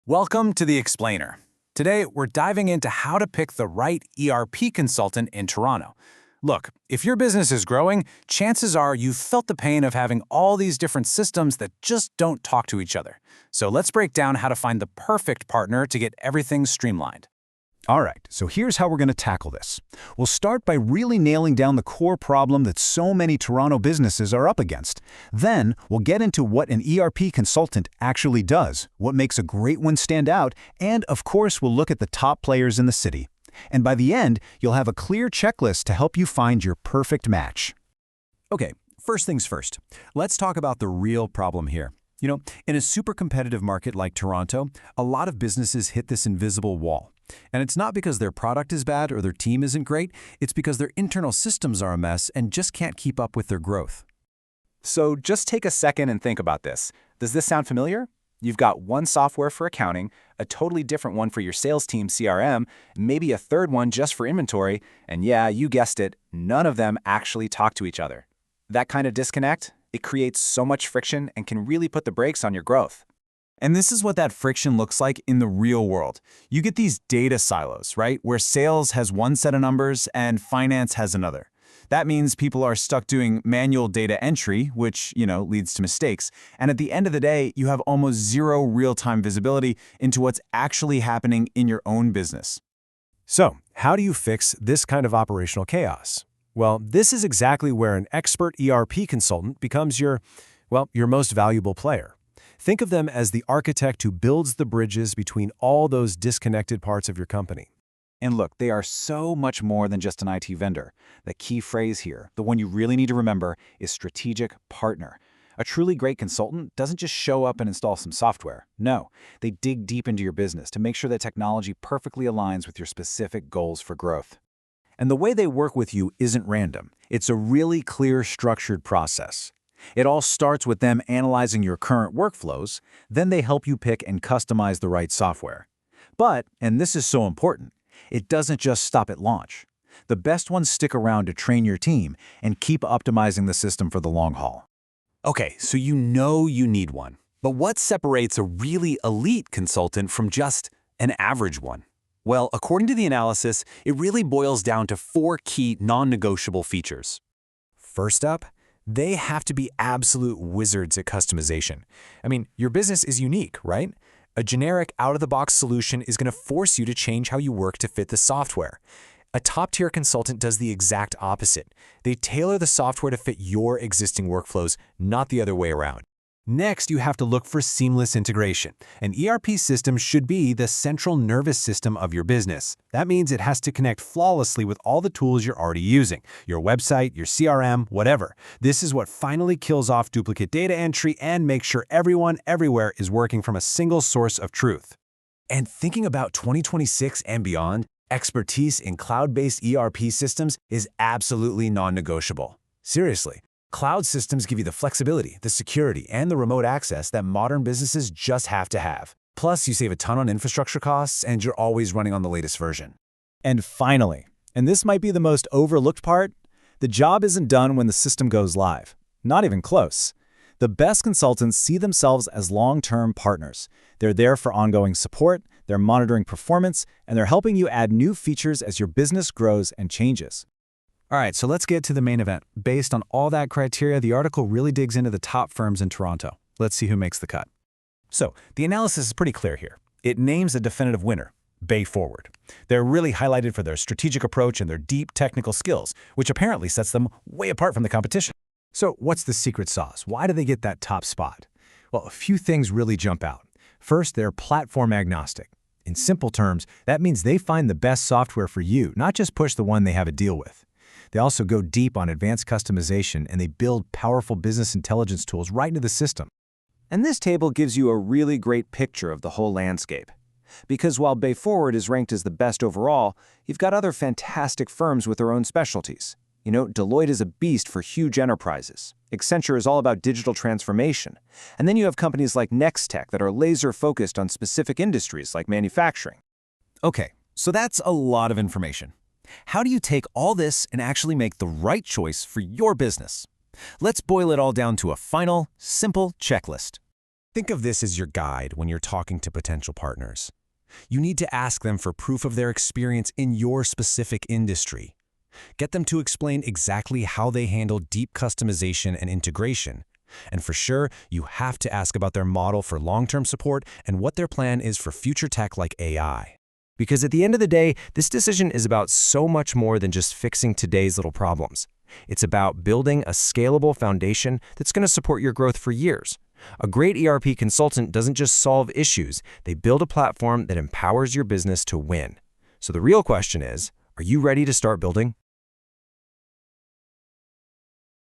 Welcome to The Explainer. Today, we're diving into how to pick the right ERP consultant in Toronto. Look, if your business is growing, chances are you've felt the pain of having all these different systems that just don't talk to each other. So let's break down how to find the perfect partner to get everything streamlined. All right, so here's how we're going to tackle this. We'll start by really nailing down the core problem that so many Toronto businesses are up against. Then, we'll get into what an ERP consultant actually does, what makes a great one stand out, and of course, we'll look at the top players in the city. And by the end, you'll have a clear checklist to help you find your perfect match. Okay, first things first. Let's talk about the real problem here. In a super competitive market like Toronto, a lot of businesses hit this invisible wall. And it's not because their product is bad or their team isn't great, it's because their internal systems are a mess and just can't keep up with their growth. So just take a second and think about this. Does this sound familiar? You've got one software for accounting, a totally different one for your sales team CRM, maybe a third one just for inventory, and yeah, you guessed it, none of them actually talk to each other. That kind of disconnect, it creates so much friction and can really put the brakes on your growth. And this is what that friction looks like in the real world. You get these data silos, right? Where sales has one set of numbers and finance has another. That means people are stuck doing manual data entry, which, leads to mistakes. And at the end of the day, you have almost zero real-time visibility into what's actually happening in your own business. So, how do you fix this kind of operational chaos? Well, this is exactly where an expert ERP consultant becomes your most valuable player. Think of them as the architect who builds the bridges between all those disconnected parts of your company. And look, they are so much more than just an IT vendor. The key phrase here, the one you really need to remember, is strategic partner. A truly great consultant doesn't just show up and install some software. No, they dig deep into your business to make sure that technology perfectly aligns with your specific goals for growth. And the way they work with you isn't random. It's a really clear, structured process. It all starts with them analyzing your current workflows, then they help you pick and customize the right software. But, and this is so important, it doesn't just stop at launch. The best ones stick around to train your team and keep optimizing the system for the long haul. Okay, so you know you need one. But what separates a really elite consultant from just an average one? Well, according to the analysis, it really boils down to 4 key non-negotiable features. First up, they have to be absolute wizards at customization. Your business is unique, right? A generic out-of-the-box solution is going to force you to change how you work to fit the software. A top-tier consultant does the exact opposite. They tailor the software to fit your existing workflows, not the other way around. Next, you have to look for seamless integration. An ERP system should be the central nervous system of your business. That means it has to connect flawlessly with all the tools you're already using, your website, your CRM, whatever. This is what finally kills off duplicate data entry and makes sure everyone, everywhere is working from a single source of truth. And thinking about 2026 and beyond, expertise in cloud-based ERP systems is absolutely non-negotiable. Seriously. Cloud systems give you the flexibility, the security, and the remote access that modern businesses just have to have. Plus, you save a ton on infrastructure costs, and you're always running on the latest version. And finally, and this might be the most overlooked part, the job isn't done when the system goes live. Not even close. The best consultants see themselves as long-term partners. They're there for ongoing support, they're monitoring performance, and they're helping you add new features as your business grows and changes. All right, so let's get to the main event. Based on all that criteria, the article really digs into the top firms in Toronto. Let's see who makes the cut. So, the analysis is pretty clear here. It names a definitive winner, BayForward. They're really highlighted for their strategic approach and their deep technical skills, which apparently sets them way apart from the competition. So, what's the secret sauce? Why do they get that top spot? Well, a few things really jump out. First, they're platform agnostic. In simple terms, that means they find the best software for you, not just push the one they have a deal with. They also go deep on advanced customization, and they build powerful business intelligence tools right into the system. And this table gives you a really great picture of the whole landscape. Because while BayForward is ranked as the best overall, you've got other fantastic firms with their own specialties. Deloitte is a beast for huge enterprises. Accenture is all about digital transformation. And then you have companies like Nextech that are laser-focused on specific industries like manufacturing. Okay, so that's a lot of information. How do you take all this and actually make the right choice for your business? Let's boil it all down to a final, simple checklist. Think of this as your guide when you're talking to potential partners. You need to ask them for proof of their experience in your specific industry. Get them to explain exactly how they handle deep customization and integration. And for sure, you have to ask about their model for long-term support and what their plan is for future tech like AI. Because at the end of the day, this decision is about so much more than just fixing today's little problems. It's about building a scalable foundation that's going to support your growth for years. A great ERP consultant doesn't just solve issues, they build a platform that empowers your business to win. So the real question is, are you ready to start building?